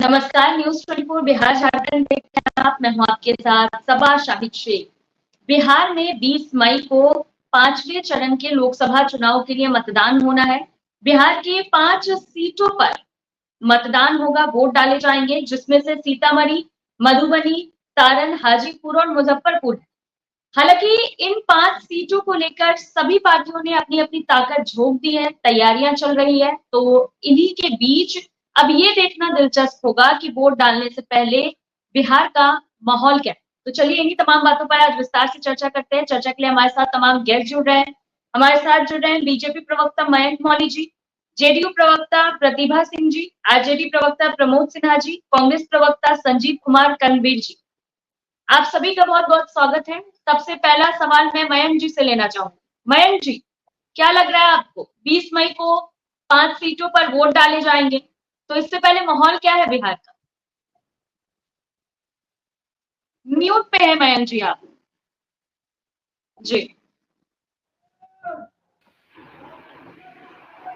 नमस्कार, न्यूज़ 24 बिहार झारखंड देख रहे हैं आप। मैं हूं आपके साथ सबा शाहिद शेख। बिहार में 20 मई को 5वें चरण के लोकसभा चुनाव के लिए मतदान होना है। बिहार की 5 सीटों पर मतदान होगा, वोट डाले जाएंगे, जिसमें से सीतामढ़ी, मधुबनी, सारण, हाजीपुर और मुजफ्फरपुर है। हालांकि इन 5 सीटों को लेकर सभी पार्टियों ने अपनी-अपनी ताकत झोंक दी है, तैयारियां चल रही है। तो इन्हीं के बीच अब ये देखना दिलचस्प होगा कि वोट डालने से पहले बिहार का माहौल क्या है। तो चलिए इन्हीं तमाम बातों पर आज विस्तार से चर्चा करते हैं। चर्चा के लिए हमारे साथ तमाम गेस्ट जुड़ रहे हैं। हमारे साथ जुड़ रहे हैं बीजेपी प्रवक्ता मयंक मौली जी, जेडीयू प्रवक्ता प्रतिभा सिंह जी, आरजेडी प्रवक्ता प्रमोद सिन्हा जी, कांग्रेस प्रवक्ता संजीव कुमार कनवीर जी। आप सभी का बहुत-बहुत स्वागत है। सबसे पहला सवाल मैं मयंक जी से लेना चाहूंगी। मयंक जी, क्या लग रहा है आपको? 20 मई को 5 सीटों पर वोट डाले जाएंगे, तो इससे पहले माहौल क्या है बिहार का? म्यूट पे है मयंक जी आप। जी।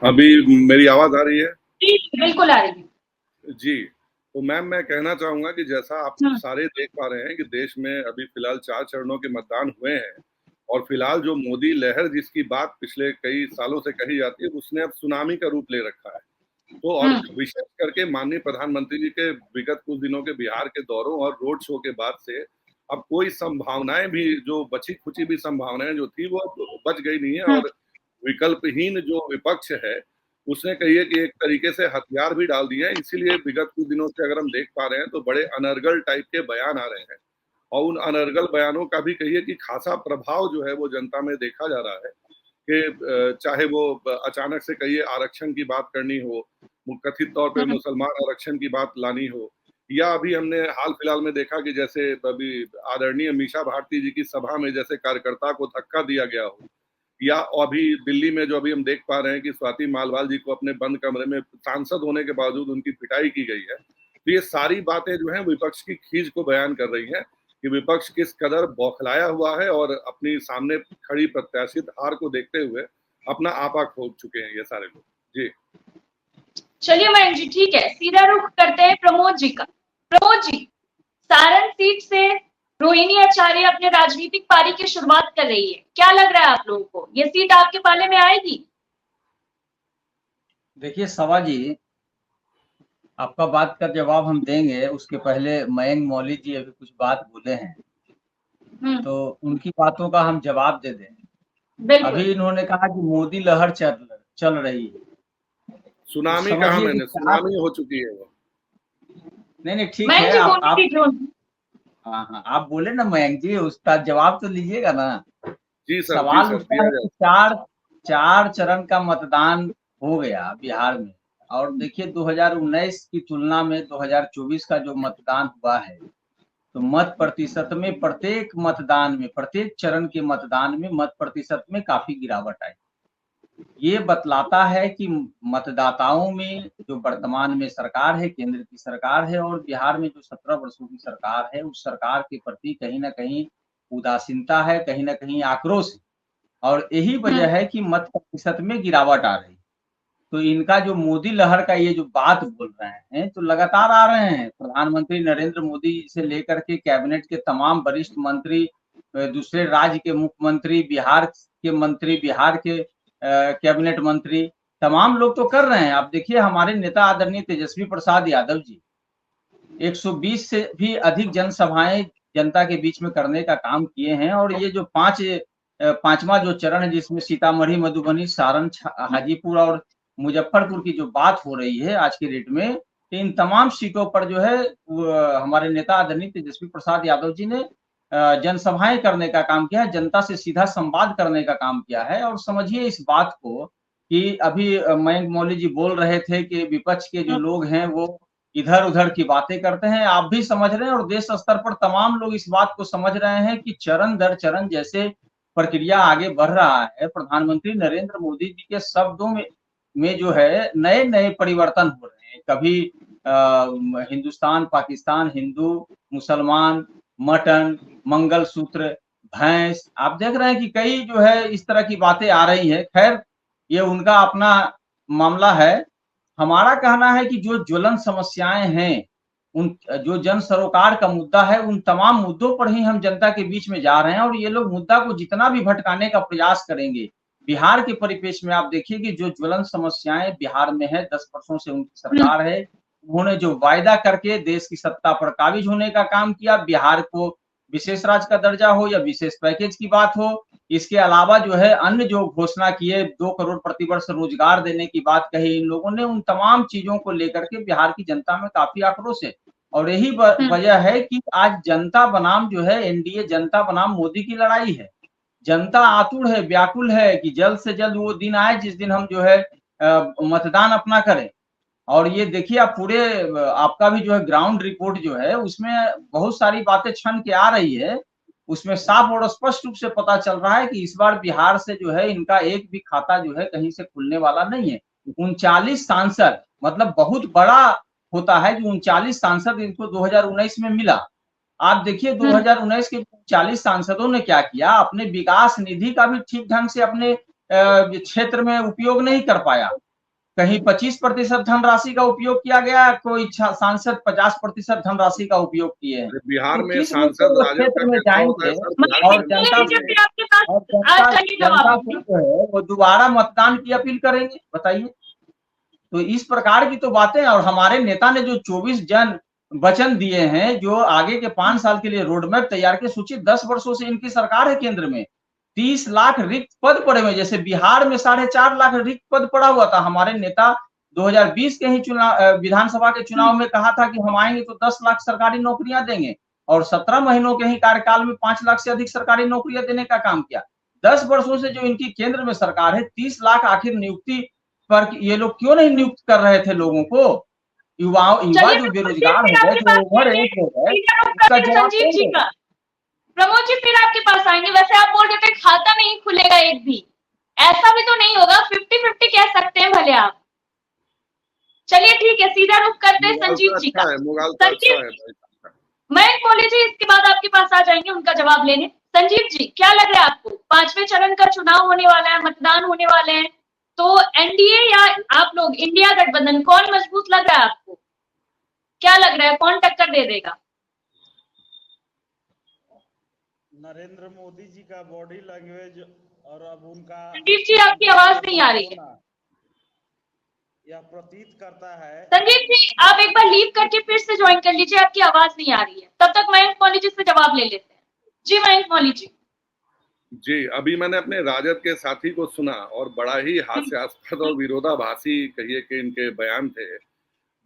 अभी मेरी आवाज आ रही है? जी, बिल्कुल आ रही है। जी, तो मैम मैं कहना चाहूंगा कि जैसा आप सारे देख पा रहे हैं कि देश में अभी फिलहाल 4 चरणों के मतदान हुए हैं और फिलहाल जो मोदी लहर जिसकी बात पिछले कई सालों से कही जाती है, उसने अब सुनामी का रूप ले रखा है। तो और विशेष करके माननीय प्रधानमंत्री जी के विगत कुछ दिनों के बिहार के दौरों और रोड शो के बाद से अब कोई संभावनाएं भी, जो बची खुची भी संभावनाएं जो थी, वो बच गई नहीं है। और विकल्पहीन जो विपक्ष है उसने कहिए कि एक तरीके से हथियार भी डाल दिए हैं। इसीलिए विगत कुछ दिनों से अगर हम देख पा रहे हैं तो बड़े अनर्गल टाइप के बयान आ रहे हैं और उन अनर्गल बयानों का भी कहिए कि खासा प्रभाव जो है वो जनता में देखा जा रहा है कि चाहे वो अचानक से कहिए आरक्षण की बात करनी हो, कथित तौर पे मुसलमान आरक्षण की बात लानी हो, या अभी हमने हाल फिलहाल में देखा कि जैसे अभी आदरणीय मीसा भारती जी की सभा में जैसे कार्यकर्ता को धक्का दिया गया हो, या अभी दिल्ली में जो अभी हम देख पा रहे हैं कि स्वाति मालवाल जी को अपने बंद कमरे में सांसद होने के बावजूद उनकी पिटाई की गई है। तो ये सारी बातें जो हैं विपक्ष की खींच को बयान कर रही हैं कि विपक्ष किस कदर बौखलाया हुआ है और अपनी सामने खड़ी प्रत्याशित हार को देखते हुए अपना आपा खो चुके हैं ये सारे लोग। जी चलिए मयंक जी, ठीक है, सीधा रुख करते हैं प्रमोद जी का। प्रमोद जी, सारण सीट से रोहिणी आचार्य अपने राजनीतिक पारी की शुरुआत कर रही है। क्या लग रहा है आप लोगों को, ये सीट आपके पाले में आएगी? देखिए सवा जी, आपका बात का जवाब हम देंगे, उसके पहले मयंक मौली जी अभी कुछ बात बोले हैं तो उनकी बातों का हम जवाब दे दें। अभी इन्होंने कहा कि मोदी लहर चल रही है। सुनामी तो कहा मैंने, सुनामी हो चुकी है वो। नहीं ठीक है, आप हाँ आप बोले ना मयंक जी, उसका जवाब तो लीजिएगा ना। जी सर, सवाल उठता है कि चार चरण का मतदान हो गया बिहार में, और देखिए 2019 की तुलना में 2024 का जो मतदान हुआ है तो मत प्रतिशत में प्रत्येक मतदान में, प्रत्येक चरण के मतदान में मत प्रतिशत में काफी गिरावट आई। ये बतलाता है कि मतदाताओं में जो वर्तमान में सरकार है, केंद्र की सरकार है, और बिहार में जो 17 वर्षों की सरकार है, उस सरकार के प्रति कहीं ना कहीं उदासीनता है, कहीं ना कहीं आक्रोश है, और यही वजह है कि मत प्रतिशत में गिरावट आ रही। तो इनका जो मोदी लहर का ये जो बात बोल रहे हैं तो लगातार आ रहे हैं। प्रधानमंत्री नरेंद्र मोदी से लेकर के कैबिनेट के तमाम वरिष्ठ मंत्री, दूसरे राज्य के मुख्यमंत्री, बिहार के मंत्री, बिहार के कैबिनेट मंत्री, तमाम लोग तो कर रहे हैं। आप देखिए हमारे नेता आदरणीय तेजस्वी प्रसाद यादव जी 120 से भी अधिक जनसभाएं जनता के बीच में करने का काम किए हैं, और ये जो पांचवा जो चरण है जिसमें सीतामढ़ी, मधुबनी, सारण, हाजीपुर और मुजफ्फरपुर की जो बात हो रही है आज के डेट में, इन तमाम सीटों पर जो है हमारे नेता आदरणीय तेजस्वी प्रसाद यादव जी ने जनसभाएं करने का काम किया है, जनता से सीधा संवाद करने का काम किया है। और समझिए इस बात को कि अभी मयंक मौली जी बोल रहे थे कि विपक्ष के जो लोग हैं वो इधर उधर की बातें करते हैं, आप भी समझ रहे हैं और देश स्तर पर तमाम लोग इस बात को समझ रहे हैं कि चरण दर चरण जैसे प्रक्रिया आगे बढ़ रहा है, प्रधानमंत्री नरेंद्र मोदी जी के शब्दों में जो है नए नए परिवर्तन हो रहे हैं। कभी हिंदुस्तान, पाकिस्तान, हिंदू, मुसलमान, मटन, मंगलसूत्र, भैंस, आप देख रहे हैं कि कई जो है इस तरह की बातें आ रही है। खैर ये उनका अपना मामला है। हमारा कहना है कि जो ज्वलन समस्याएं हैं उन जो जन सरोकार का मुद्दा है, उन तमाम मुद्दों पर ही हम जनता के बीच में जा रहे हैं और ये लोग मुद्दा को जितना भी भटकाने का प्रयास करेंगे, बिहार के परिप्रेक्ष्य में आप देखिए कि जो ज्वलंत समस्याएं बिहार में है, 10 वर्षों से उनकी सरकार है, उन्होंने जो वायदा करके देश की सत्ता पर काबिज होने का काम किया, बिहार को विशेष राज्य का दर्जा हो या विशेष पैकेज की बात हो, इसके अलावा जो है अन्य जो घोषणा किए 2 करोड़ प्रतिवर्ष रोजगार देने की बात कही इन लोगों ने, उन तमाम चीजों को लेकर के बिहार की जनता में काफी आक्रोश है और यही वजह है कि आज जनता बनाम जो है एनडीए, जनता बनाम मोदी की लड़ाई है। जनता आतुर है, व्याकुल है कि जल्द से जल्द वो दिन आए जिस दिन हम जो है मतदान अपना करें। और ये देखिए आप पूरे आपका भी जो है ग्राउंड रिपोर्ट जो है उसमें बहुत सारी बातें छन के आ रही है, उसमें साफ और स्पष्ट रूप से पता चल रहा है कि इस बार बिहार से जो है इनका एक भी खाता जो है कहीं से खुलने वाला नहीं है। 39 सांसद मतलब बहुत बड़ा होता है कि 39 सांसद इनको 2019 में मिला। आप देखिए 2019 के 40 सांसदों ने क्या किया, अपने विकास निधि का भी ठीक ढंग से अपने क्षेत्र में उपयोग नहीं कर पाया। कहीं 25% धनराशि का उपयोग किया गया, कोई सांसद 50% धनराशि का उपयोग किए हैं। बिहार तो में किस सांसद क्षेत्र में जाएंगे और जनता से जो है वो दोबारा मतदान की अपील करेंगे, बताइए। तो इस प्रकार की तो बातें, और हमारे नेता ने जो 24 जन वचन दिए हैं, जो आगे के 5 साल के लिए रोड मैप तैयार किए, सोचिए 10 वर्षों से इनकी सरकार है केंद्र में, 30 लाख रिक्त पद पड़े हुए, जैसे बिहार में 4.5 लाख रिक्त पद पड़ा हुआ था। हमारे नेता 2020 के ही चुनाव विधानसभा के चुनाव में कहा था कि हम आएंगे तो 10 लाख सरकारी नौकरियां देंगे और 17 महीनों के ही कार्यकाल में 5 लाख से अधिक सरकारी नौकरियां देने का काम किया। 10 वर्षों से जो इनकी केंद्र में सरकार है, 30 लाख आखिर नियुक्ति पर ये लोग क्यों नहीं नियुक्त कर रहे थे लोगों को? युवा जो बेरोजगार हो गए, जो ओवर एज हो गए, उसका जवाब देंगे। प्रमोद जी फिर आपके पास आएंगे। वैसे आप बोल रहे थे खाता नहीं खुलेगा एक भी, ऐसा भी तो नहीं होगा, 50-50 कह सकते हैं भले आप। चलिए ठीक है, सीधा रुख करते हैं संजीव जी का। मयंक मौर्य जी इसके बाद आपके पास आ जाएंगे उनका जवाब लेने। संजीव जी क्या लग रहा है आपको, 5वें चरण का चुनाव होने वाला है, मतदान होने वाले हैं, तो एनडीए या आप लोग इंडिया गठबंधन कौन मजबूत लग रहा है आपको? क्या लग रहा है कौन टक्कर दे देगा? नरेंद्र मोदी जी का बॉडी लैंग्वेज और अब उनका, संजीव जी आपकी आवाज नहीं आ रही है, यह प्रतीत करता है। संजीव जी आप एक बार लीव करके फिर से ज्वाइन कर लीजिए, आपकी आवाज नहीं आ रही है। तब तक मयंक मौर्य जी से जवाब ले लेते हैं। जी मयंक मौर्य जी। जी, अभी मैंने अपने राजद के साथी को सुना और बड़ा ही हास्यास्पद और विरोधाभासी कहिए कि इनके बयान थे।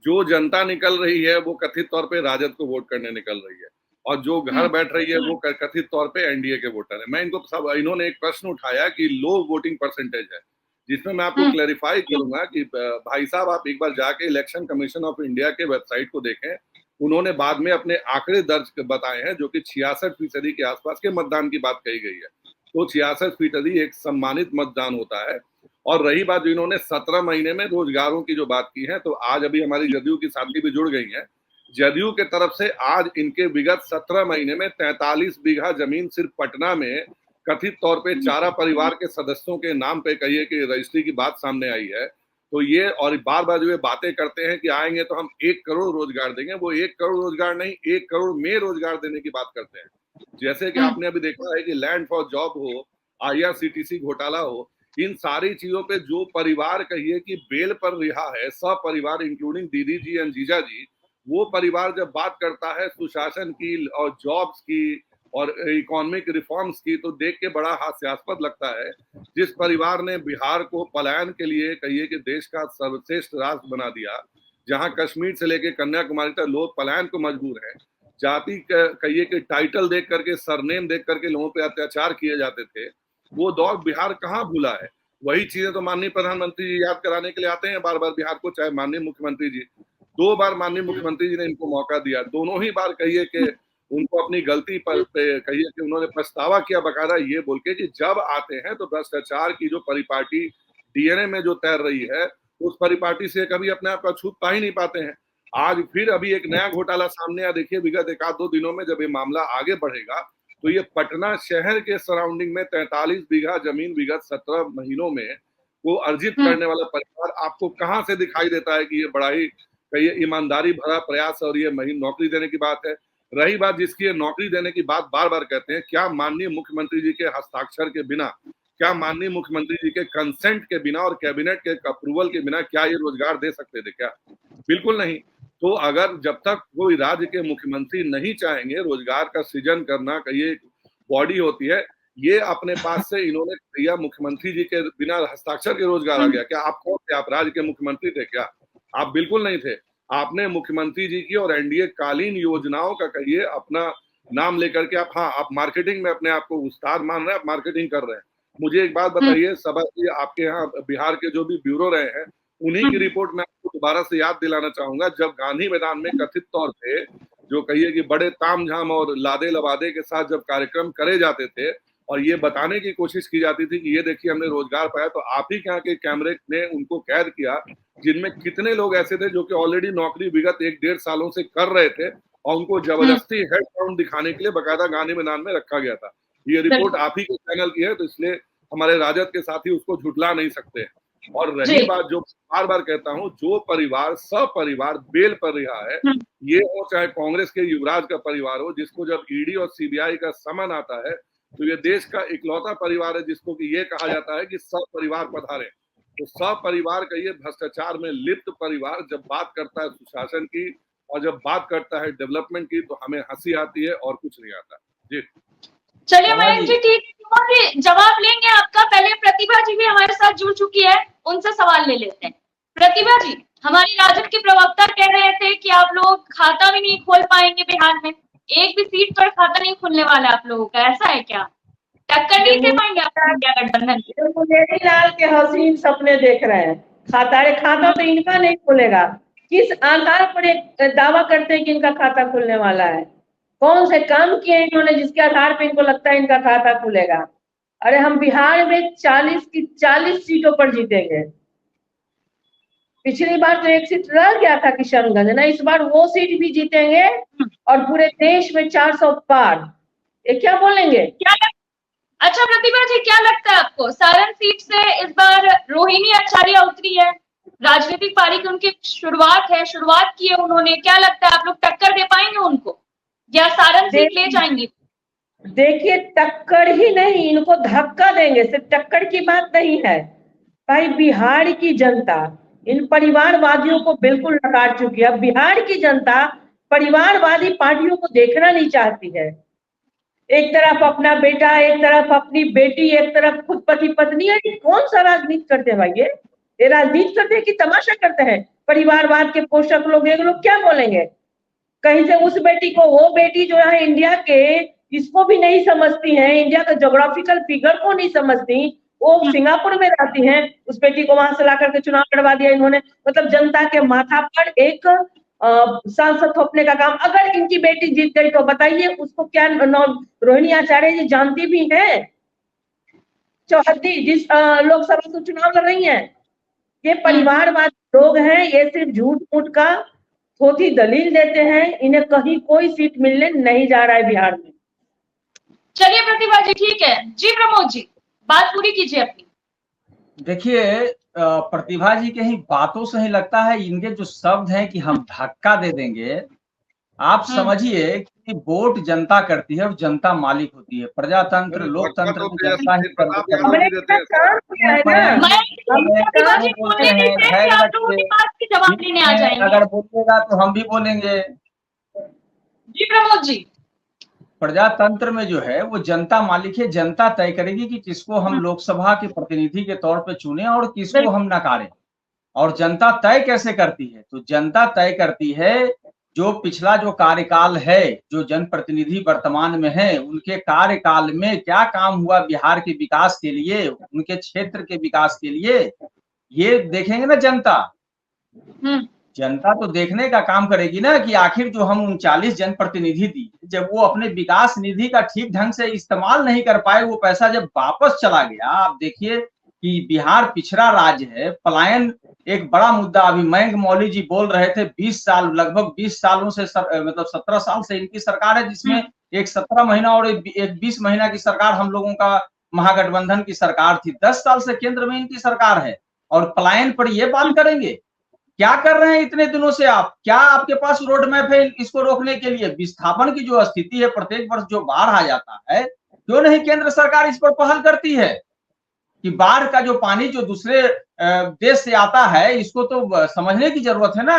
जो जनता निकल रही है वो कथित तौर पे राजद को वोट करने निकल रही है और जो घर बैठ रही है वो कथित तौर पे एनडीए के वोटर है। मैं इन्होंने एक प्रश्न उठाया कि लो वोटिंग परसेंटेज है, जिसमें मैं आपको क्लैरिफाई करूंगा कि भाई साहब आप एक बार जाके इलेक्शन कमीशन ऑफ इंडिया के वेबसाइट को देखें। उन्होंने बाद में अपने आंकड़े दर्ज बताए हैं जो कि 66% के आसपास के मतदान की बात कही गई है। तो 66% एक सम्मानित मतदान होता है। और रही बात जो इन्होंने 17 महीने में रोजगारों की जो बात की है, तो आज अभी हमारी जदयू की साथी भी जुड़ गई है। जदयू के तरफ से आज इनके विगत 17 महीने में 43 बीघा जमीन सिर्फ पटना में कथित तौर पे चारा परिवार के सदस्यों के नाम पे कहिए कि रजिस्ट्री की बात सामने आई है। तो ये और बार बार जो ये बातें करते हैं कि आएंगे तो हम 1 करोड़ रोजगार देंगे, वो 1 करोड़ रोजगार नहीं, 1 करोड़ में रोजगार देने की बात करते हैं। जैसे कि आपने अभी देखा है कि लैंड फॉर जॉब हो, IRCTC घोटाला हो, इन सारी चीजों पे जो परिवार कहिए कि बेल पर रिहा है, सब परिवार इंक्लूडिंग दीदी जी एंड जीजा जी, वो परिवार जब बात करता है सुशासन की और जॉब्स की और इकोनॉमिक रिफॉर्म्स की, तो देख के बड़ा हास्यास्पद लगता है। जिस परिवार ने बिहार को पलायन के लिए कहिए कि देश का सर्वश्रेष्ठ राज्य बना दिया, जहां कश्मीर से लेके कन्याकुमारी तक लोग पलायन को मजबूर हैं, जाति कहिए कि टाइटल देख करके, सरनेम देख करके लोगों पे अत्याचार किए जाते थे, वो दौर बिहार कहाँ भूला है। वही चीजें तो माननीय प्रधानमंत्री जी याद कराने के लिए आते हैं बार बार बिहार को, चाहे माननीय मुख्यमंत्री जी 2 बार माननीय मुख्यमंत्री जी ने इनको मौका दिया, दोनों ही बार कहिए कि उनको अपनी गलती पर कहिए कि उन्होंने पछतावा किया बकायदा ये बोल के कि जब आते हैं तो भ्रष्टाचार की जो परिपाटी डीएनए में जो तैर रही है, उस परिपाटी से कभी अपने आप का छूट पा ही नहीं पाते हैं। आज फिर अभी एक नया घोटाला सामने आया। देखिए विगत 1-2 दिनों में जब ये मामला आगे बढ़ेगा तो ये पटना शहर के सराउंडिंग में 43 बीघा जमीन विगत 17 महीनों में वो अर्जित करने वाला परिवार आपको कहां से दिखाई देता है कि ये बड़ा ही कई ईमानदारी भरा प्रयास और ये नौकरी देने की बात है। रही बात जिसकी ये नौकरी देने की बात बार बार कहते हैं, क्या माननीय मुख्यमंत्री जी के हस्ताक्षर के बिना, क्या माननीय मुख्यमंत्री जी के कंसेंट के बिना और कैबिनेट के अप्रूवल के बिना क्या ये रोजगार दे सकते थे? क्या? बिल्कुल नहीं। तो अगर जब तक कोई राज्य के मुख्यमंत्री नहीं चाहेंगे रोजगार का सृजन करना, का ये बॉडी होती है, ये अपने पास से इन्होंने दिया, मुख्यमंत्री जी के बिना हस्ताक्षर के रोजगार आ गया। क्या आप कौन थे? आप राज्य के मुख्यमंत्री थे क्या? आप बिल्कुल नहीं थे। आपने मुख्यमंत्री जी की और एनडीए कालीन योजनाओं का कहिए अपना नाम लेकर के आप मार्केटिंग में अपने आप को उस्ताद मान रहे हैं, आप मार्केटिंग कर रहे हैं। मुझे एक बात बताइए, सभा जी, आपके यहाँ बिहार के जो भी ब्यूरो रहे हैं उन्हीं की रिपोर्ट मैं आपको दोबारा से याद दिलाना चाहूंगा। जब गांधी मैदान में कथित तौर पे जो कहिए कि बड़े तामझाम और लादे लबादे के साथ जब कार्यक्रम करे जाते थे और ये बताने की कोशिश की जाती थी कि ये देखिए हमने रोजगार पाया, तो आप ही के यहाँ के कैमरे ने उनको कैद किया, जिनमें कितने लोग ऐसे थे जो कि ऑलरेडी नौकरी विगत 1-1.5 सालों से कर रहे थे और उनको जबरदस्ती हेड काउंट दिखाने के लिए बकायदा गांधी मैदान में रखा गया था। ये रिपोर्ट आप ही के चैनल की है, तो इसलिए हमारे राजद के साथी उसको झुठला नहीं सकते। और रही बात जो बार बार कहता हूं, जो परिवार सपरिवार बेल पर रहा है, ये हो चाहे कांग्रेस के युवराज का परिवार हो, जिसको जब ईडी और सीबीआई का समन आता है तो ये देश का इकलौता परिवार है जिसको कि ये कहा जाता है कि सपरिवार पधारे। तो सपरिवार का ये भ्रष्टाचार में लिप्त परिवार जब बात करता है सुशासन की और जब बात करता है डेवलपमेंट की, तो हमें हंसी आती है और कुछ नहीं आता। जी चलिए मयंक जी, ठीक, जवाब लेंगे आपका। पहले प्रतिभा जी भी हमारे साथ जुड़ चुकी है, उनसे सवाल ले लेते हैं। प्रतिभा जी, हमारी राजद के प्रवक्ता कह रहे थे कि आप लोग खाता भी नहीं खोल पाएंगे बिहार में, एक भी सीट पर खाता नहीं खुलने वाला आप लोगों का, ऐसा है क्या? टक्कर नहीं दे पाएंगे आप इंडिया गठबंधन? मुंडेरी लाल के हसीन सपने देख रहे हैं। खाता तो इनका नहीं खुलेगा। किस आधार पर एक दावा करते हैं कि इनका खाता खुलने वाला है? कौन से काम किए इन्होंने जिसके आधार पर इनको लगता है इनका खाता खुलेगा? अरे हम बिहार में 40 की 40 सीटों पर जीतेंगे। पिछली बार तो एक सीट रह गया था किशनगंज ना, इस बार वो सीट भी जीतेंगे और पूरे देश में 400 पार। ये क्या बोलेंगे? क्या अच्छा प्रतिभा जी, क्या लगता है आपको, सारण सीट से इस बार रोहिणी आचार्य उतरी है, राजनीतिक पारी की उनकी शुरुआत की है उन्होंने, क्या लगता है आप लोग टक्कर दे पाएंगे उनको या सारण सीट ले जाएंगे? देखिए, टक्कर ही नहीं, इनको धक्का देंगे। सिर्फ टक्कर की बात नहीं है भाई। बिहार की जनता इन परिवारवादियों को बिल्कुल नकार चुकी है। बिहार की जनता परिवारवादी पार्टियों को देखना नहीं चाहती है। एक तरफ अपना बेटा, एक तरफ अपनी बेटी, एक तरफ खुद पति पत्नी। है कौन सा राजनीति करते हैं भाई? ये राजनीति करते हैं कि तमाशा करते हैं? परिवारवाद के पोषक लोग, ये लोग क्या बोलेंगे? कहीं से उस बेटी को, वो बेटी जो है इंडिया के, इसको भी नहीं समझती है, इंडिया का ज्योग्राफिकल फिगर को नहीं समझती, वो सिंगापुर में रहती हैं, उस बेटी को वहां से ला करके चुनाव लड़वा दिया इन्होंने। मतलब जनता के माथा पर एक सांसद थोपने का काम। अगर इनकी बेटी जीत गई तो बताइए उसको क्या रोहिणी आचार्य जी जानती भी है? चौहद्दी जिस लोकसभा से चुनाव लड़ रही है, ये परिवारवादी लोग हैं। ये सिर्फ झूठ मूठ का थोथी दलील देते हैं। इन्हें कहीं कोई सीट मिलने नहीं जा रहा है बिहार में। चलिए प्रतिभा जी, ठीक है जी। प्रमोद जी, बात पूरी कीजिए अपनी। देखिए, प्रतिभा जी के ही बातों से ही लगता है, इनके जो शब्द हैं कि हम धक्का दे देंगे, आप समझिए कि वोट जनता करती है और जनता मालिक होती है। प्रजातंत्र, लोकतंत्र में जनता ही अगर बोलिएगा तो हम भी बोलेंगे। जी प्रमोद जी, प्रजातंत्र में जो है वो जनता मालिक है। जनता तय करेगी कि किसको हम लोकसभा के प्रतिनिधि के तौर पे चुने और किसको हम नकारें। और जनता तय कैसे करती है? तो जनता तय करती है जो पिछला जो कार्यकाल है, जो जनप्रतिनिधि वर्तमान में है, उनके कार्यकाल में क्या काम हुआ बिहार के विकास के लिए, उनके क्षेत्र के विकास के लिए, ये देखेंगे ना जनता। जनता तो देखने का काम करेगी ना कि आखिर जो हम 39 जनप्रतिनिधि दी, जब वो अपने विकास निधि का ठीक ढंग से इस्तेमाल नहीं कर पाए, वो पैसा जब वापस चला गया। आप देखिए कि बिहार पिछड़ा राज्य है, पलायन एक बड़ा मुद्दा। अभी मयंक मौली जी बोल रहे थे 20 साल, लगभग 20 सालों से मतलब 17 साल से इनकी सरकार है, जिसमें एक 17 महीना और एक 20 महीना की सरकार हम लोगों का महागठबंधन की सरकार थी। 10 साल से केंद्र में इनकी सरकार है और पलायन पर ये बात करेंगे। क्या कर रहे हैं इतने दिनों से आप? क्या आपके पास रोड मैप है इसको रोकने के लिए? विस्थापन की जो स्थिति है, प्रत्येक वर्ष जो बाढ़ आ जाता है, क्यों नहीं केंद्र सरकार इस पर पहल करती है कि बाढ़ का जो पानी जो दूसरे देश से आता है, इसको तो समझने की जरूरत है ना।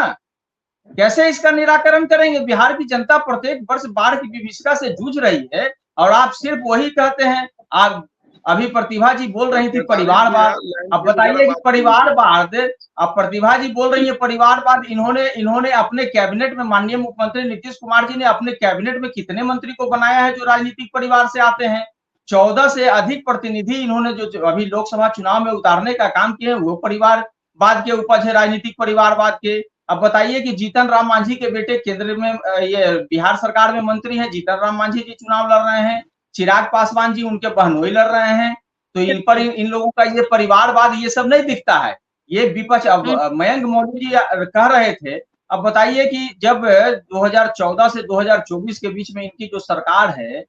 कैसे इसका निराकरण करेंगे? बिहार की जनता प्रत्येक वर्ष बाढ़ की विभीषिका से जूझ रही है और आप सिर्फ वही कहते हैं। आप अभी प्रतिभा जी बोल रही थी परिवारवाद, अब बताइए कि परिवारवाद, अब प्रतिभा जी बोल रही है परिवारवाद, इन्होंने अपने कैबिनेट में, माननीय मुख्यमंत्री नीतीश कुमार जी ने अपने कैबिनेट में कितने मंत्री को बनाया है जो राजनीतिक परिवार से आते हैं? 14 से अधिक प्रतिनिधि इन्होंने जो अभी लोकसभा चुनाव में उतारने का काम किए वो परिवारवाद के उपज है, राजनीतिक परिवारवाद के। अब बताइए कि जीतन राम मांझी के बेटे केंद्र में, ये बिहार सरकार में मंत्री हैं, जीतन राम मांझी जी चुनाव लड़ रहे हैं, चिराग पासवान जी उनके बहनोई लड़ रहे हैं, तो इन पर इन लोगों का ये परिवारवाद ये सब नहीं दिखता है, ये विपक्ष। अब मयंक मौर्य जी कह रहे थे, अब बताइए कि जब 2014 से 2024 के बीच में इनकी जो सरकार है,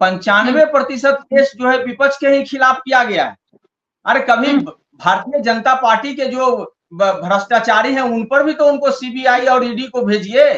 95% केस जो है विपक्ष के ही खिलाफ किया गया है। अरे कभी भारतीय जनता पार्टी के जो भ्रष्टाचारी हैं उन पर भी तो उनको सीबीआई और ईडी को भेजिए।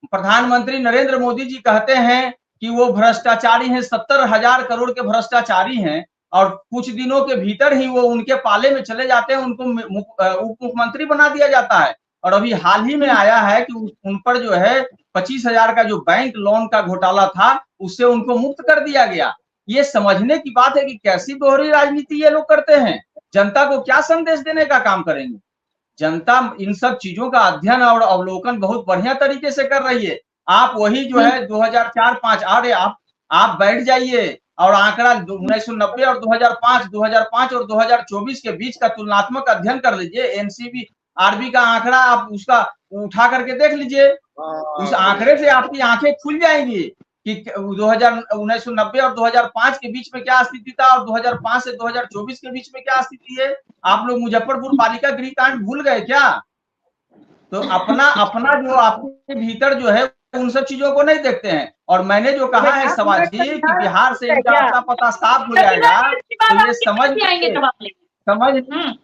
प्रधानमंत्री नरेंद्र मोदी जी कहते हैं कि वो भ्रष्टाचारी हैं, 70,000 करोड़ के भ्रष्टाचारी हैं, और कुछ दिनों के भीतर ही वो उनके पाले में चले जाते हैं, उनको उप मुख्यमंत्री बना दिया जाता है। और अभी हाल ही में आया है कि उन पर जो है 25,000 का जो बैंक लोन का घोटाला था उससे उनको मुक्त कर दिया गया। ये समझने की बात है कि कैसी दोहरी राजनीति ये लोग करते हैं। जनता को क्या संदेश देने का काम करेंगे? जनता इन सब चीजों का अध्ययन और अवलोकन बहुत बढ़िया तरीके से कर रही है। आप वही जो है 2004-5, अरे आप बैठ जाइए और आंकड़ा 1990 और 2005 और 2024 के बीच का तुलनात्मक अध्ययन कर लीजिए। एनसीबी आरबी का आंकड़ा आप उसका उठा करके देख लीजिए, उस आंकड़े से आपकी आंखें खुल जाएंगी कि 1990 और 2005 के बीच में क्या स्थिति था और 2005 से 2024 के बीच में क्या स्थिति है। आप लोग मुजफ्फरपुर बालिका गृह कांड भूल गए क्या? तो अपना जो आपके भीतर जो है उन सब चीजों को नहीं देखते हैं। और मैंने जो कहा है सवाल जी कि बिहार से इनका आता पता साफ हो जाएगा, तो ये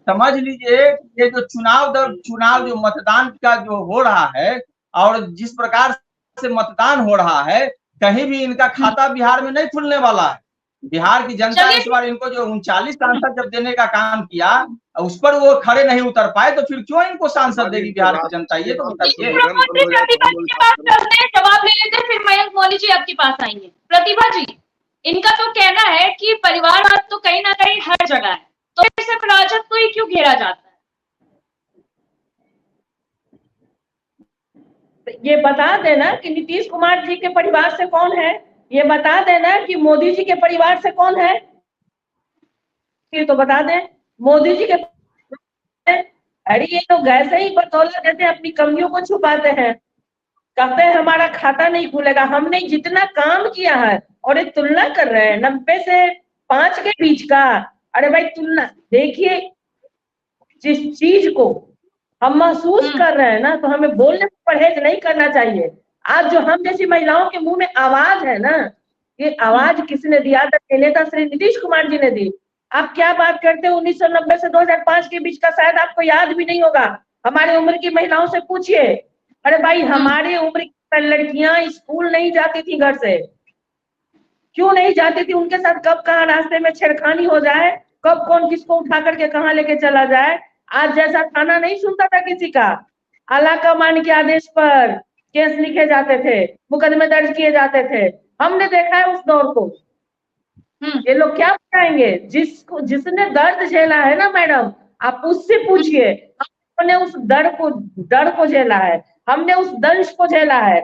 समझ लीजिए ये जो चुनाव जो मतदान का जो हो रहा है और जिस प्रकार से मतदान हो रहा है, कहीं भी इनका खाता बिहार में नहीं खुलने वाला है। बिहार की जनता इस बार इनको जो 39 सांसद जब देने का काम किया उस पर वो खड़े नहीं उतर पाए, तो फिर क्यों इनको सांसद देगी बिहार की जनता? ये तो बताइए। जवाब ले लेते, फिर मयंक मौर्य जी आपके पास आएंगे। प्रतिभा जी, इनका तो कहना है कि परिवारवाद तो कहीं ना कहीं हर जगह है, तो सिर्फ राजद को ही क्यों घेरा जाता है? ये बता देना कि नीतीश कुमार जी के परिवार से कौन है, ये बता देना कि मोदी जी के परिवार से कौन है, ये तो बता दें। मोदी जी के, अरे ये तो ऐसे ही बतौला देते हैं, अपनी कमियों को छुपाते हैं, कहते हैं हमारा खाता नहीं खुलेगा। हमने जितना काम किया है और ये तुलना कर रहे हैं 90 से 5 के बीच का। अरे भाई तुलना देखिए, जिस चीज को हम महसूस कर रहे हैं ना, तो हमें बोलने में परहेज नहीं करना चाहिए। आज जो हम जैसी महिलाओं के मुंह में आवाज है ना, ये आवाज किसने दिया? नेता श्री नीतीश कुमार जी ने दी। आप क्या बात करते हैं 1990 से 2005 के बीच का, शायद आपको याद भी नहीं होगा। हमारे उम्र की महिलाओं से पूछिए। अरे भाई हमारे उम्र की लड़कियां स्कूल नहीं जाती थी घर से, क्यों नहीं जाती थी? उनके साथ कब कहाँ रास्ते में छेड़खानी हो जाए, कब कौन किसको उठा करके कहाँ लेके चला जाए। आज जैसा थाना नहीं सुनता था किसी का, आला कमान के आदेश पर केस लिखे जाते थे, मुकदमे दर्ज किए जाते थे। हमने देखा है उस दौर को। ये लोग क्या बताएंगे? जिसने दर्द झेला है ना मैडम, आप उससे पूछिए। हमने उस डर को झेला है, हमने उस दंश को झेला है,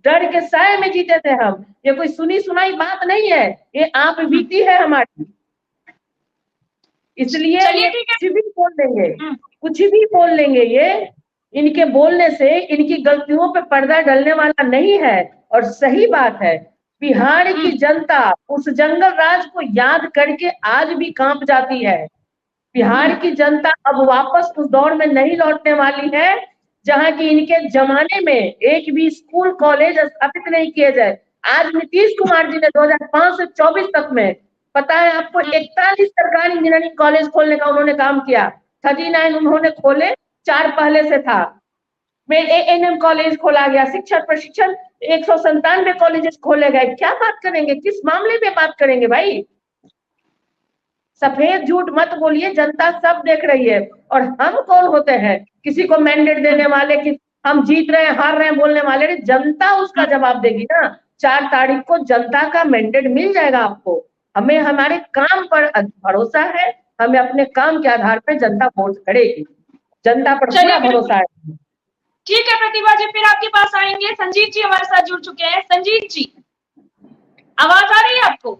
डर के साए में जीते थे हम। ये कोई सुनी सुनाई बात नहीं है, ये आप बीती है हमारी। इसलिए ये कुछ भी बोल देंगे, कुछ भी बोल लेंगे। ये इनके बोलने से इनकी गलतियों पे पर्दा डलने वाला नहीं है। और सही बात है, बिहार की जनता उस जंगल राज को याद करके आज भी कांप जाती है। बिहार की जनता अब वापस उस दौर में नहीं लौटने वाली है जहां की इनके जमाने में एक भी स्कूल कॉलेज स्थापित नहीं किए जाए। आज नीतीश कुमार जी ने 2005 से 24 तक में, पता है आपको, 41 सरकारी इंजीनियरिंग कॉलेज खोलने का उन्होंने काम किया। 39 उन्होंने खोले, 4 पहले से था। में एएनएम कॉलेज खोला गया, शिक्षण प्रशिक्षण 197 कॉलेजेस खोले गए। क्या बात करेंगे, किस मामले में बात करेंगे भाई? सफेद झूठ मत बोलिए, जनता सब देख रही है। और हम कौन होते हैं किसी को मैंडेट देने वाले कि हम जीत रहे हैं हार रहे हैं बोलने वाले? नहीं, जनता उसका जवाब देगी ना। 4 तारीख को जनता का मैंडेट मिल जाएगा आपको। हमें हमारे काम पर भरोसा है, हमें अपने काम के आधार पर जनता वोट करेगी, जनता पर पूरा भरोसा है। ठीक है प्रतिभा जी, फिर आपके पास आएंगे। संजीत जी हमारे साथ जुड़ चुके हैं। संजीत जी, आवाज आ रही है आपको?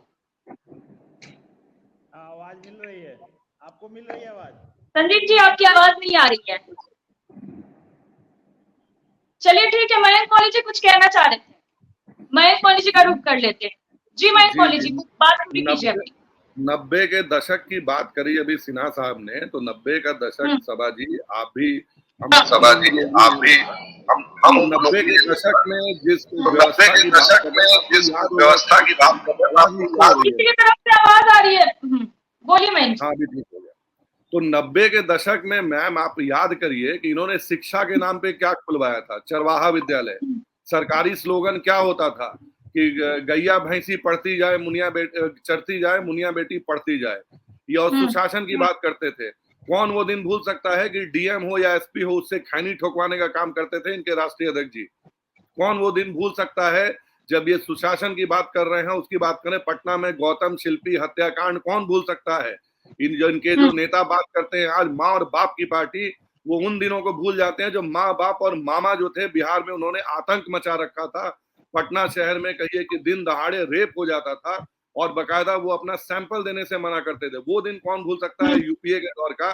आवाज मिल रही है, आपको मिल रही है आवाज? संजीत जी आपकी आवाज नहीं आ रही है। चलिए ठीक है, मयंक कॉलेज जी कुछ कहना चाह रहे थे, मयंक कॉलेज जी का रुख कर लेते हैं। जी मयंक कॉलेज जी, बात पूरी कीजिए अपनी। 90 के दशक की बात करी अभी सिन्हा साहब ने, तो 90 का दशक सभा जी आप भी हम 90 के दशक में जिस व्यवस्था की बात कर रहे हैं, किसी की तरफ से आवाज आ रही है, बोलिए मयंक। हाँ भी ठीक हो गया। तो 90 के दशक में मैम आप याद करिए कि इन्होंने शिक्षा के नाम पे क्या खुलवाया था, चरवाहा विद्यालय। सरकारी स्लोगन क्या होता था कि गैया भैंसी पढ़ती जाए मुनिया बेटी चढ़ती जाए, मुनिया बेटी पढ़ती जाए। ये और सुशासन की बात करते थे। कौन वो दिन भूल सकता है कि डीएम हो या एसपी हो उससे खैनी ठोकवाने का काम करते थे इनके राष्ट्रीय अध्यक्ष जी। कौन वो दिन भूल सकता है जब ये सुशासन की बात कर रहे हैं, उसकी बात करें पटना में गौतम शिल्पी हत्याकांड, कौन भूल सकता है? इनके जो नेता बात करते हैं आज माँ और बाप की पार्टी, वो उन दिनों को भूल जाते हैं जो माँ बाप और मामा जो थे बिहार में, उन्होंने आतंक मचा रखा था। पटना शहर में कहिए कि दिन दहाड़े रेप हो जाता था और बकायदा वो अपना सैंपल देने से मना करते थे। वो दिन कौन भूल सकता है यूपीए के दौर का,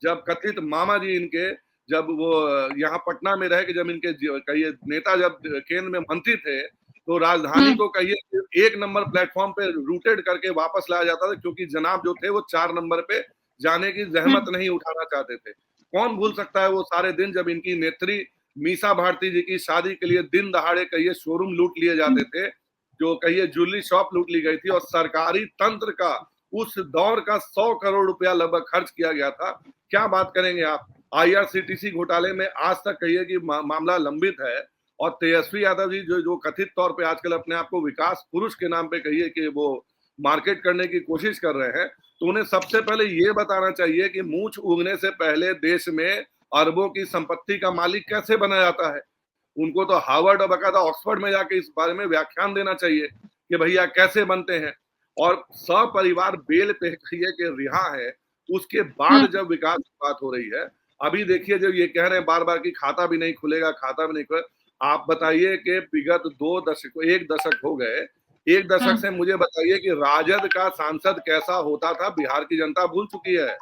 जब कथित मामा जी इनके, जब वो यहाँ पटना में रहे कि जब इनके कहिए नेता जब केंद्र में मंत्री थे तो राजधानी को कहिए 1 नंबर प्लेटफॉर्म पे रूटेड करके वापस लाया जाता था, क्योंकि जनाब जो थे वो 4 नंबर पे जाने की जहमत नहीं उठाना चाहते थे। कौन भूल सकता है वो सारे दिन जब इनकी नेत्री मीसा भारती जी की शादी के लिए दिन दहाड़े कहिए शोरूम लूट लिए जाते थे, जो कहिए ज्वेलरी शॉप लूट ली गई थी और सरकारी तंत्र का उस दौर का 100 करोड़ रुपया लगभग खर्च किया गया था। क्या बात करेंगे आप? आईआरसीटीसी घोटाले में आज तक कहिए कि मामला लंबित है और तेजस्वी यादव जी जो कथित तौर पे आजकल अपने आप को विकास पुरुष के नाम पे कहिए कि वो मार्केट करने की कोशिश कर रहे हैं, तो उन्हें सबसे पहले ये बताना चाहिए कि मूंछ उगने से पहले देश में अरबों की संपत्ति का मालिक कैसे बना जाता है। उनको तो हार्वर्ड और बकायदा ऑक्सफोर्ड में जाके इस बारे में व्याख्यान देना चाहिए कि भैया कैसे बनते हैं। और सपरिवार बेल पे कहिए कि रिहा है, उसके बाद जब विकास की बात हो रही है, अभी देखिए जब ये कह रहे हैं बार बार कि खाता भी नहीं खुलेगा, खाता भी नहीं खुलेगा, आप बताइए कि विगत 1 दशक हो गए, 1 दशक से मुझे बताइए कि राजद का सांसद कैसा होता था। बिहार की जनता भूल चुकी है,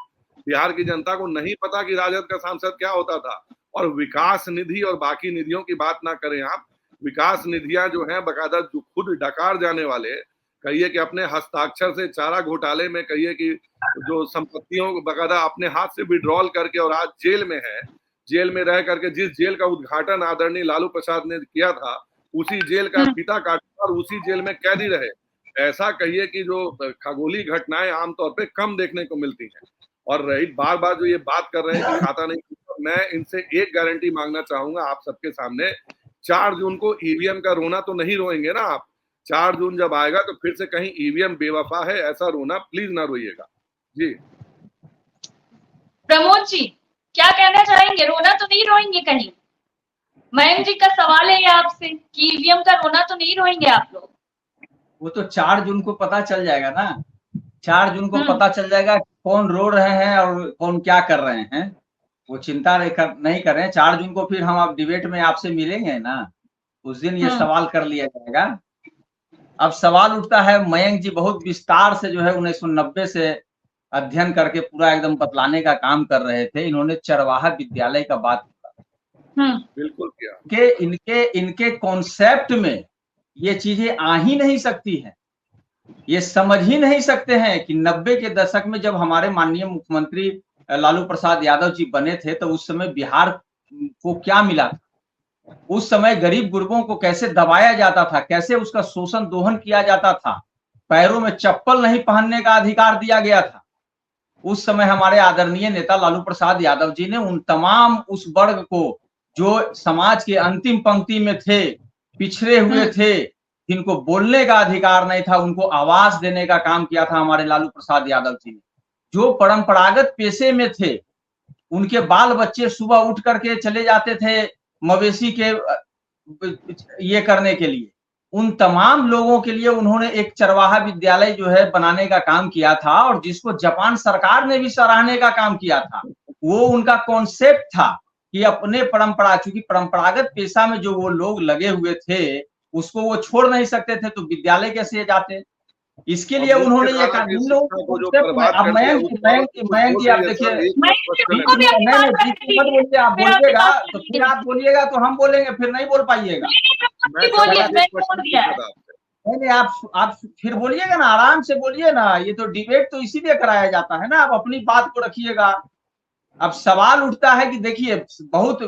बिहार की जनता को नहीं पता कि राजद का सांसद क्या होता था। और विकास निधि और बाकी निधियों की बात ना करें आप, विकास निधियां जो हैं बकायदा जो खुद डकार जाने वाले कहिए कि अपने हस्ताक्षर से चारा घोटाले में कहिए कि जो संपत्तियों बकायदा अपने हाथ से विड्रॉल करके और आज जेल में है, जेल में रह करके जिस जेल का उद्घाटन आदरणीय लालू प्रसाद ने किया था उसी जेल का फीता काटा और उसी जेल में कैदी रहे। ऐसा कहिए कि जो खगोलीय घटनाएं आमतौर पे कम देखने को मिलती हैं। और रही बार बार जो ये बात कर रहे हैं कि खाता नहीं, मैं इनसे एक गारंटी मांगना चाहूंगा आप सबके सामने, 4 जून को ईवीएम का रोना तो नहीं रोएंगे ना आप? 4 जून जब आएगा तो फिर से कहीं ईवीएम बेवफा है ऐसा रोना प्लीज ना रोइएगा। जी प्रमोद जी क्या कहना चाहेंगे? रोना तो नहीं रोएंगे कहीं? मयंक जी का सवाल है आपसे कि ईवीएम का रोना तो नहीं रोएंगे आप लोग? वो तो 4 जून को पता चल जाएगा ना, 4 जून को पता चल जाएगा कौन रो रहे हैं और कौन क्या कर रहे हैं। वो चिंता नहीं कर रहे हैं। 4 जून को फिर हम आप डिबेट में आपसे मिलेंगे ना, उस दिन ये सवाल कर लिया जाएगा। अब सवाल उठता है, मयंक जी बहुत विस्तार से जो है 1990 से अध्ययन करके पूरा एकदम बतलाने का काम कर रहे थे। इन्होंने चरवाहा विद्यालय का बात किया, बिल्कुल किया। इनके कॉन्सेप्ट में ये चीजें आ ही नहीं सकती हैं, ये समझ ही नहीं सकते हैं कि 90 के दशक में जब हमारे माननीय मुख्यमंत्री लालू प्रसाद यादव जी बने थे तो उस समय बिहार को क्या मिला था, उस समय गरीब गुरबों को कैसे दबाया जाता था, कैसे उसका शोषण दोहन किया जाता था, पैरों में चप्पल नहीं पहनने का अधिकार दिया गया था। उस समय हमारे आदरणीय नेता लालू प्रसाद यादव जी ने उन तमाम उस वर्ग को जो समाज के अंतिम पंक्ति में थे, पिछड़े हुए थे, जिनको बोलने का अधिकार नहीं था, उनको आवाज देने का काम किया था हमारे लालू प्रसाद यादव जी ने। जो परंपरागत पेशे में थे, उनके बाल बच्चे सुबह उठ करके चले जाते थे मवेशी के ये करने के लिए, उन तमाम लोगों के लिए उन्होंने एक चरवाहा विद्यालय जो है बनाने का काम किया था, और जिसको जापान सरकार ने भी सराहने का काम किया था। वो उनका कॉन्सेप्ट था कि अपने परंपरा, चूंकि परंपरागत पेशा में जो वो लोग लगे हुए थे उसको वो छोड़ नहीं सकते थे, तो विद्यालय कैसे जाते, इसके लिए उन्होंने ये कहा। इन लोगों अब मयंक जी आप देखिए, आप बोलिएगा तो फिर आप बोलिएगा तो हम बोलेंगे, फिर नहीं बोल पाइएगा। नहीं, आप फिर बोलिएगा ना, आराम से बोलिए ना, ये तो डिबेट तो इसीलिए कराया जाता है ना, आप अपनी बात को रखिएगा। अब सवाल उठता है कि देखिए, बहुत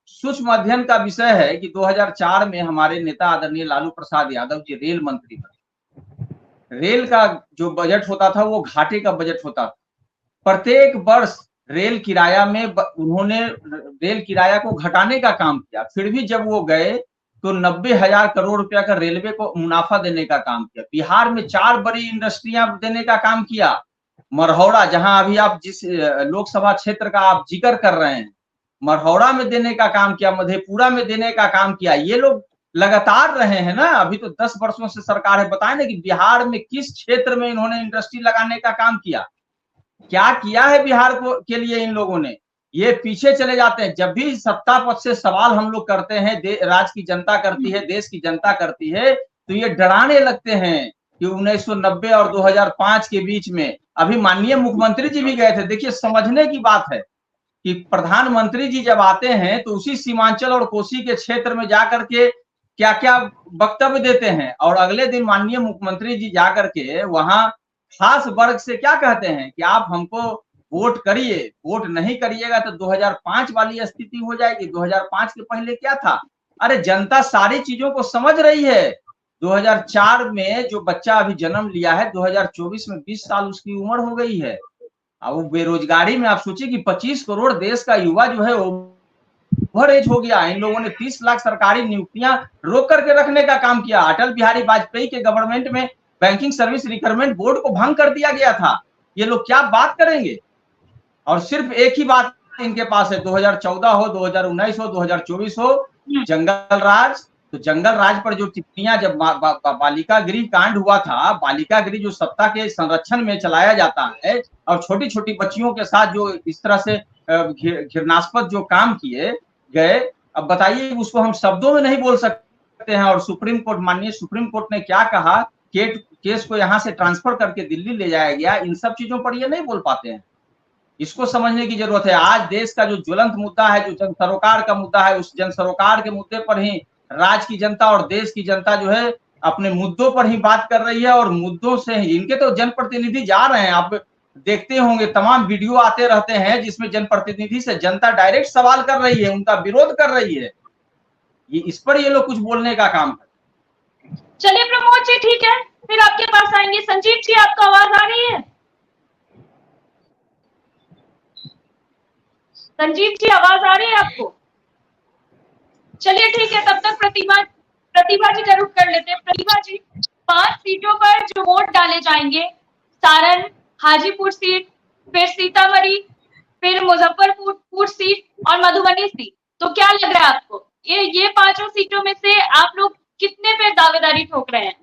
सूक्ष्म अध्ययन का विषय है कि 2004 में हमारे नेता आदरणीय लालू प्रसाद यादव जी रेल मंत्री बने। रेल का जो बजट होता था वो घाटे का बजट होता था। प्रत्येक वर्ष रेल किराया में उन्होंने रेल किराया को घटाने का काम किया, फिर भी जब वो गए तो 90,000 करोड़ रुपया का रेलवे को मुनाफा देने का काम किया। बिहार में 4 बड़ी इंडस्ट्रियां देने का काम किया। मरहौड़ा, जहां अभी आप जिस लोकसभा क्षेत्र का आप जिक्र कर रहे हैं, मरहौड़ा में देने का काम किया, मधेपुरा में देने का काम किया। ये लोग लगातार रहे हैं ना, अभी तो 10 वर्षों से सरकार है। बताएं ना कि बिहार में किस क्षेत्र में इन्होंने इंडस्ट्री लगाने का काम किया, क्या किया है बिहार को के लिए इन लोगों ने। ये पीछे चले जाते हैं। जब भी सत्ता पक्ष से सवाल हम लोग करते हैं, राज्य की जनता करती है, देश की जनता करती है, तो ये डराने लगते हैं कि 1990 और 2005 के बीच में, अभी माननीय मुख्यमंत्री जी भी गए थे। देखिए, समझने की बात है कि प्रधानमंत्री जी जब आते हैं तो उसी सीमांचल और कोसी के क्षेत्र में जाकर के क्या क्या वक्तव्य देते हैं, और अगले दिन माननीय मुख्यमंत्री जी जाकर के वहां खास वर्ग से क्या कहते हैं कि आप हमको वोट करिए, वोट नहीं करिएगा तो 2005 वाली स्थिति हो जाएगी। 2005 के पहले क्या था? अरे जनता सारी चीजों को समझ रही है। 2004 में जो बच्चा अभी जन्म लिया है, 2024 में 20 साल उसकी उम्र हो गई है। अब वो बेरोजगारी में आप सोचिए कि 25 करोड़ देश का युवा जो है ओवर एज हो गया। इन लोगों ने 30 लाख सरकारी नियुक्तियां रोक करके रखने का काम किया। अटल बिहारी वाजपेयी के गवर्नमेंट में बैंकिंग सर्विस रिक्रूटमेंट बोर्ड को भंग कर दिया गया था। ये लोग क्या बात करेंगे? और सिर्फ एक ही बात इनके पास है, 2014 हो, 2019 हो, 2024 हो, जंगल राज। तो जंगल राज पर जो टिप्पणियां, जब बालिका गृह कांड हुआ था, बालिका गृह जो सत्ता के संरक्षण में चलाया जाता है, और छोटी छोटी बच्चियों के साथ जो इस तरह से घृणास्पद जो काम किए गए, अब बताइए उसको हम शब्दों में नहीं बोल सकते हैं। और सुप्रीम कोर्ट, माननीय सुप्रीम कोर्ट ने क्या कहा, केस को यहाँ से ट्रांसफर करके दिल्ली ले जाया गया। इन सब चीजों पर ये नहीं बोल पाते हैं। इसको समझने की जरूरत है। आज देश का जो ज्वलंत मुद्दा है, जो जन सरोकार का मुद्दा है, उस जन सरोकार के मुद्दे पर ही राज्य की जनता और देश की जनता जो है अपने मुद्दों पर ही बात कर रही है, और मुद्दों से ही इनके तो जनप्रतिनिधि जा रहे हैं। आप देखते होंगे तमाम वीडियो आते रहते हैं जिसमें जनप्रतिनिधि से जनता डायरेक्ट सवाल कर रही है, उनका विरोध कर रही है। ये इस पर ये लोग कुछ बोलने का काम है। चलिए प्रमोद जी, ठीक है, फिर आपके पास आएंगे। संजीव जी, आपको आवाज आ रही है? संजीव जी, आवाज आ रही है आपको? चलिए ठीक है, तब तक प्रतिभा जी का रुख कर लेते हैं। प्रतिभा जी, 5 सीटों पर जो वोट डाले जाएंगे, सारण, हाजीपुर सीट, फिर सीतामढ़ी, फिर मुजफ्फरपुर सीट और मधुबनी सीट, तो क्या लग रहा है आपको, ये 5 सीटों में से आप लोग कितने पे दावेदारी ठोक रहे हैं?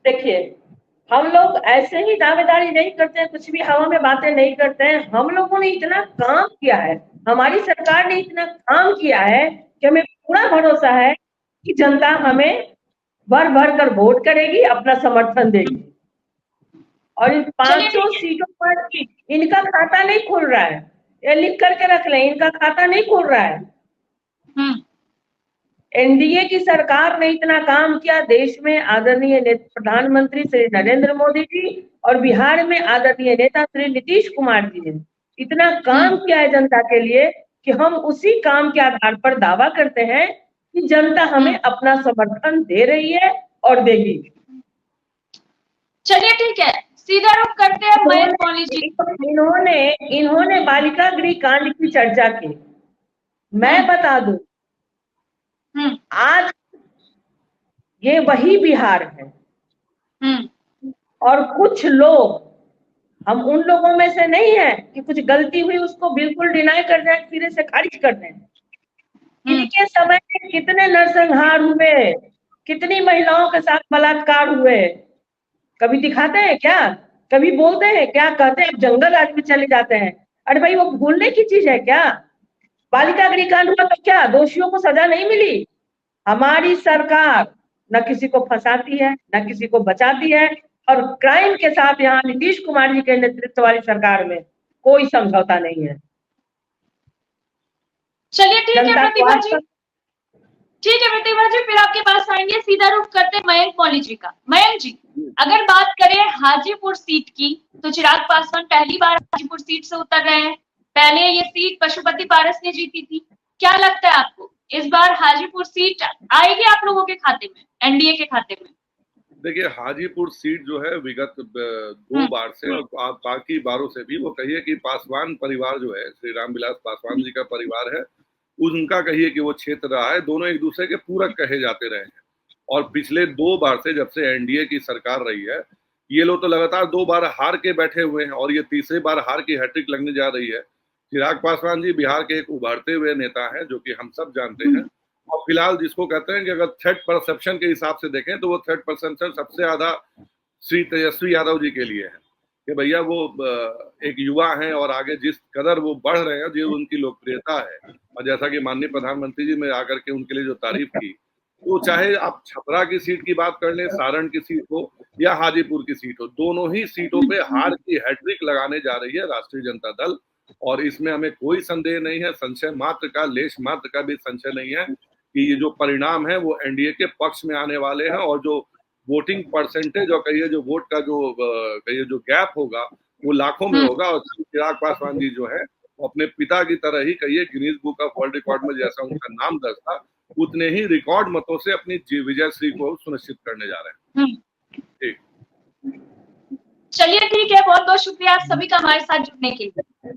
देखिए, हम लोग ऐसे ही दावेदारी नहीं करते हैं, कुछ भी हवा में बातें नहीं करते हैं। हम लोगों ने इतना काम किया है, हमारी सरकार ने इतना काम किया है कि हमें पूरा भरोसा है कि जनता हमें भर भर कर वोट करेगी, अपना समर्थन देगी। और इन 500 सीटों पर इनका खाता नहीं खुल रहा है, ये लिख करके रख लें, इनका खाता नहीं खुल रहा है। एनडीए की सरकार ने इतना काम किया देश में, आदरणीय प्रधानमंत्री श्री नरेंद्र मोदी जी और बिहार में आदरणीय नेता श्री नीतीश कुमार जी ने इतना काम किया है जनता के लिए कि हम उसी काम के आधार पर दावा करते हैं कि जनता हमें अपना समर्थन दे रही है और देगी। चलिए ठीक है, सीधा रुख करते हैं मयंक मौली जी। इन्होंने बालिका गृह कांड की चर्चा की। मैं बता दूं, आज ये वही बिहार है। और कुछ लोग, हम उन लोगों में से नहीं है कि कुछ गलती हुई उसको बिल्कुल डिनाई कर दें, सिरे से खारिज कर दें। इनके समय में कितने नरसंहार हुए, कितनी महिलाओं के साथ बलात्कार हुए, कभी दिखाते हैं क्या? कभी बोलते हैं क्या? कहते हैं जंगल आदमी चले जाते हैं। अरे भाई, वो भूलने की चीज है क्या? बालिका गृहकांड हुआ तो क्या दोषियों को सजा नहीं मिली? हमारी सरकार न किसी को फंसाती है, न किसी को बचाती है, और क्राइम के साथ यहाँ नीतीश कुमार जी के नेतृत्व वाली सरकार में कोई समझौता नहीं है। चलिए ठीक है प्रतिभा जी, ठीक है प्रतिभा जी, फिर आपके पास आएंगे। सीधा रुख करते मयंक मौली जी का। मयंक जी, अगर बात करें हाजीपुर सीट की, तो चिराग पासवान पहली बार हाजीपुर सीट से उतर रहे हैं। पहले ये सीट पशुपति पारस ने जीती थी। क्या लगता है आपको, इस बार हाजीपुर सीट आएगी आप लोगों के खाते में, एनडीए के खाते में? देखिए, हाजीपुर सीट जो है विगत 2 बार से और बाकी बारों से भी, वो कहिए कि पासवान परिवार जो है, श्री रामविलास पासवान जी का परिवार है, उनका कहिए कि वो क्षेत्र रहा है। दोनों एक दूसरे के पूरक कहे जाते रहे हैं। और पिछले 2 बार से, जब से एनडीए की सरकार रही है, ये लोग तो लगातार 2 बार हार के बैठे हुए हैं, और ये तीसरी बार हार की हैट्रिक लगने जा रही है। चिराग पासवान जी बिहार के एक उभरते हुए नेता हैं, जो कि हम सब जानते हैं। और फिलहाल जिसको कहते हैं कि अगर थ्रेट परसेप्शन के हिसाब से देखें, तो वो थ्रेट परसेप्शन सबसे ज्यादा श्री तेजस्वी यादव जी के लिए है कि भैया वो एक युवा हैं, और आगे जिस कदर वो बढ़ रहे हैं, जो उनकी लोकप्रियता है, और जैसा कि माननीय प्रधानमंत्री जी ने आकर के उनके लिए जो तारीफ की, तो चाहे आप छपरा की सीट की बात कर लें, सारण की सीट हो या हाजीपुर की सीट हो, दोनों ही सीटों पे हार की हैट्रिक लगाने जा रही है राष्ट्रीय जनता दल। और इसमें हमें कोई संदेह नहीं है, संशय मात्र का, लेश मात्र का भी संशय नहीं है कि ये जो परिणाम है वो एनडीए के पक्ष में आने वाले हैं। और जो वोटिंग परसेंटेज और कहिए जो वोट का जो कहिए जो गैप होगा, वो लाखों में होगा। और चिराग पासवान जी जो है, वो अपने पिता की तरह ही कहिए Guinness book of world record में जैसा उनका नाम दर्ज था, उतने ही रिकॉर्ड मतों से अपनी विजयश्री को सुनिश्चित करने जा रहे हैं। ठीक, चलिए ठीक है, बहुत बहुत शुक्रिया आप सभी का हमारे साथ जुड़ने के लिए।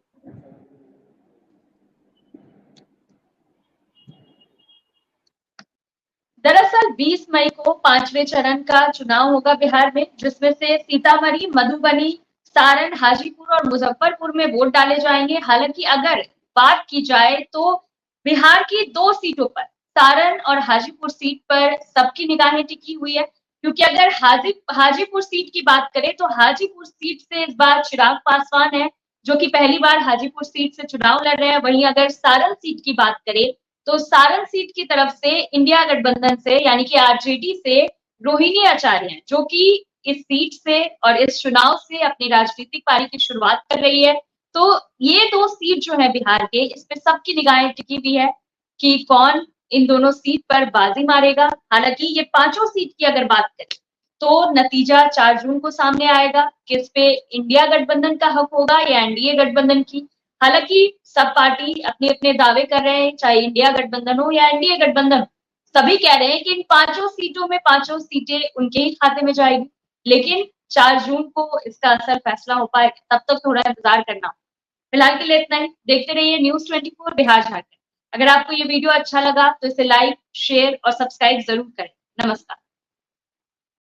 दरअसल 20 मई को 5वें चरण का चुनाव होगा बिहार में, जिसमें से सीतामढ़ी, मधुबनी, सारण, हाजीपुर और मुजफ्फरपुर में वोट डाले जाएंगे। हालांकि अगर बात की जाए तो बिहार की 2 सीटों पर, सारण और हाजीपुर सीट पर सबकी निगाहें टिकी हुई है, क्योंकि अगर हाजीपुर सीट की बात करें तो हाजीपुर सीट से इस बार चिराग पासवान है, जो कि पहली बार हाजीपुर सीट से चुनाव लड़ रहे हैं। वहीं अगर सारण सीट की बात करें तो सारण सीट की तरफ से इंडिया गठबंधन से, यानी कि आरजेडी से रोहिणी आचार्य हैं, जो कि इस सीट से और इस चुनाव से अपनी राजनीतिक पारी की शुरुआत कर रही है। तो ये 2 सीट जो है बिहार के, इस पे सबकी निगाहें टिकी हुई है कि कौन इन दोनों सीट पर बाजी मारेगा। हालांकि ये 5 सीट की अगर बात करें तो नतीजा 4 जून को सामने आएगा, किस पे इंडिया गठबंधन का हक होगा या एनडीए गठबंधन की। हालांकि सब पार्टी अपने अपने दावे कर रहे हैं, चाहे इंडिया गठबंधन हो या एनडीए गठबंधन, सभी कह रहे हैं कि इन 5 सीटों में 5 सीटें उनके ही खाते में जाएगी। लेकिन 4 जून को इसका असर फैसला हो पाएगा, तब तक थोड़ा इंतजार करना। फिलहाल के लिए इतना ही। देखते रहिए न्यूज़ 24 बिहार झारखंड। अगर आपको ये वीडियो अच्छा लगा तो इसे लाइक, शेयर और सब्सक्राइब जरूर करें। नमस्कार।